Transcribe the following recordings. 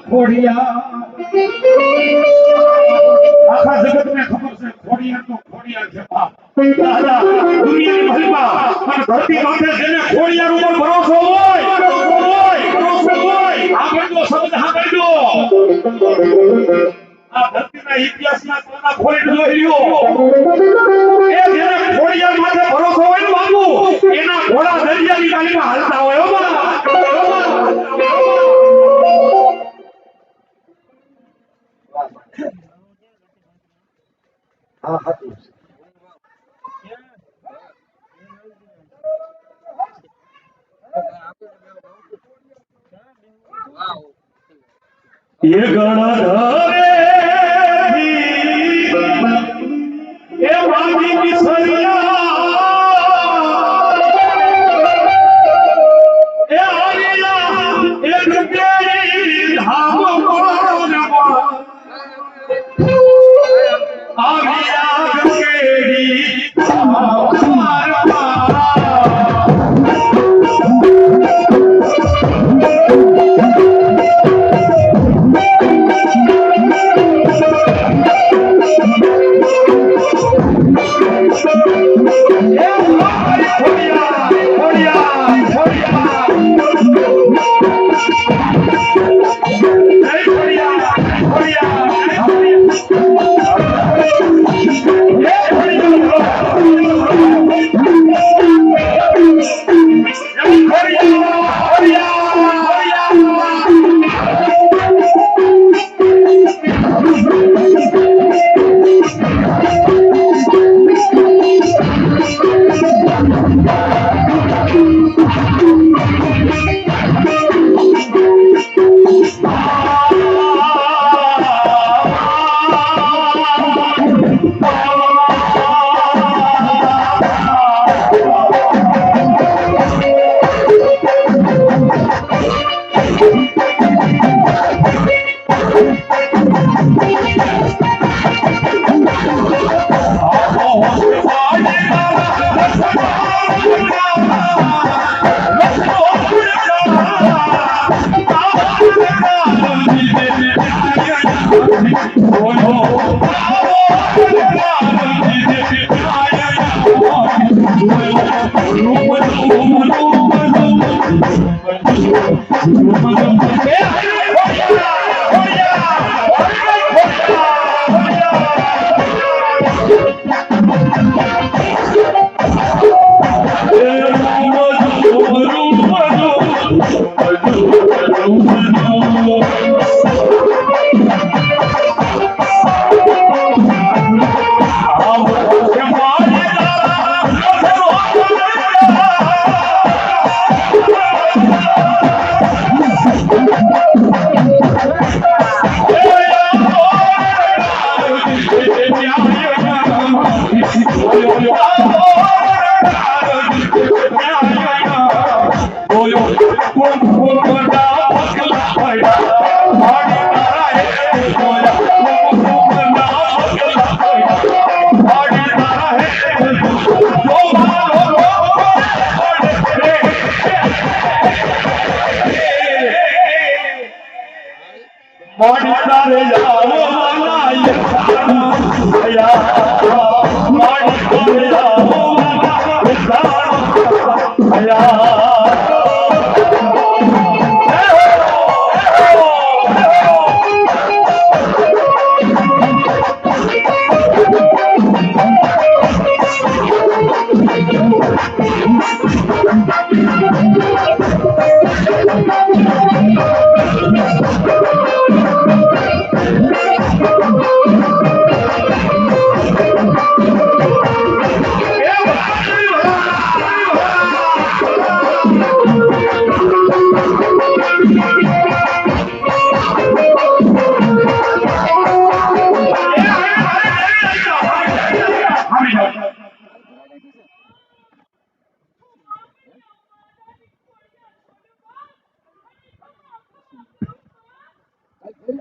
ખોડિયા આખા જગતને ખબર છે ખોડિયાર તો ખોડિયાર છે બાપ દાદા દુનિયાની મહિમા અને ધરતી માથે જેને ખોડિયાર ઉપર ભરોસો હોય આ બધો શબ્દ સાંભળજો આ ધરતીના ઇતિહાસના કોના ખોલીને જોઈ લ્યો એ જેને ખોડિયાર માથે ભરોસો હોય ને બાપુ એના ઘોડા દરિયાની ગાડીમાં હાલતા હોય હો બા હા હતું એ ગણ ધરે એ માજી કિસરિયા એ આલિયા એ ગંગેરી ધામ મોરવા આલિયા ગંગેરી ધામ મોરવા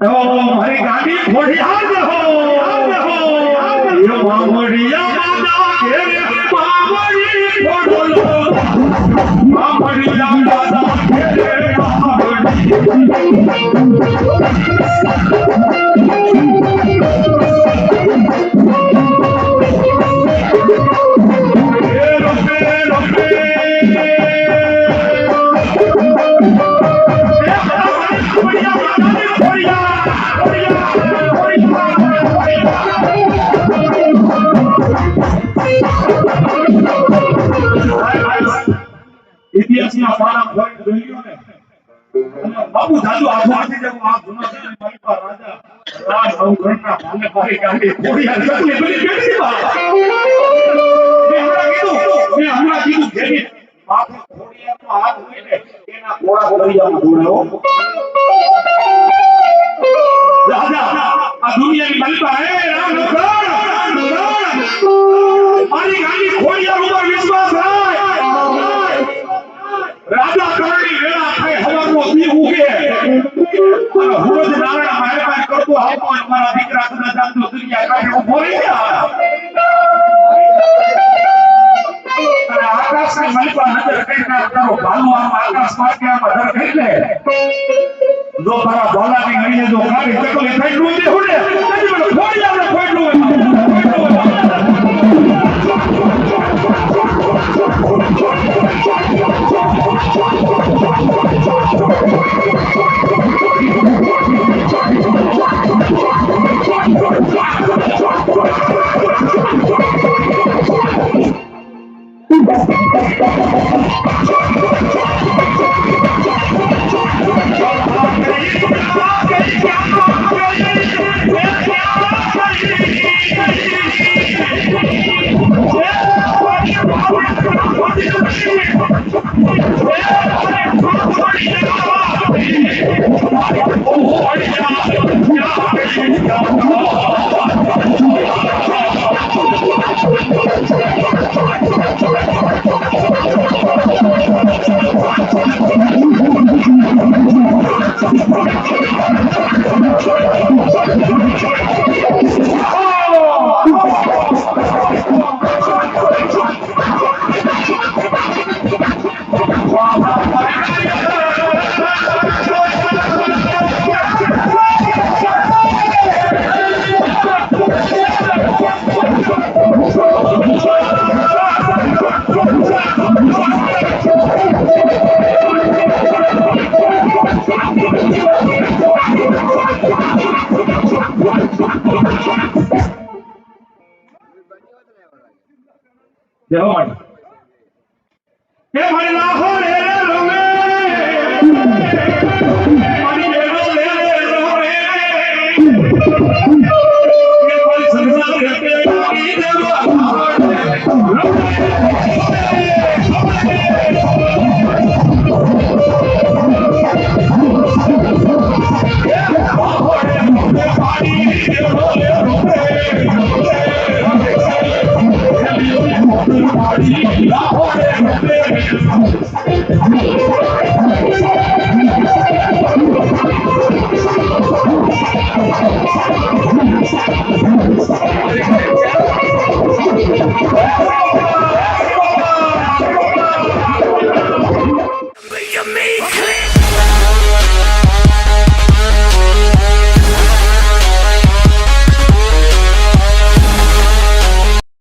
મારી ગાડી ખોડિયાર હો યો મામડિયા દાદા કે મામડી ખોડલો મામડિયા દાદા કે મામડી ઇતિહાસના પાના ફરી જોઈયો ને બાબુ દાદુ આખોથી જે આ જૂના સમય માલપા રાજા રાજ અવઘણના ભાલે ભાઈ ગાડી ખોડિયાર ચકલી બની બેઠી બા મેં હમણાં કીધું જેની માથે ખોડિયારનો હાથ હોય ને એના ઘોડા ખોડિયામાં જોડાયો રાજા આ દુનિયાની માલપા હે રામ મારી ગાડી ખોડિયાર ઉપર વિશ્વાસ રાખ રાજા કરણી વેળા થઈ હવાનો દી ઉગે અને હુરજ નારાયણ મારે પાસે કરતો આવતો મારા દીકરા કદાચ આટલો દુનિયા કાઢે ઉભો રહી ગયા અને આકાશની મલિકા નજર કરીને તારો ભાલુ આમ આકાશમાં કે આમ નજર કરી લે જો તારા ભોલાની ગણીએ જો કાળી ચકલી થઈ નું દે હુને તેથી મને થોડી આપણે ખોટલું જય હો મારી લાહોર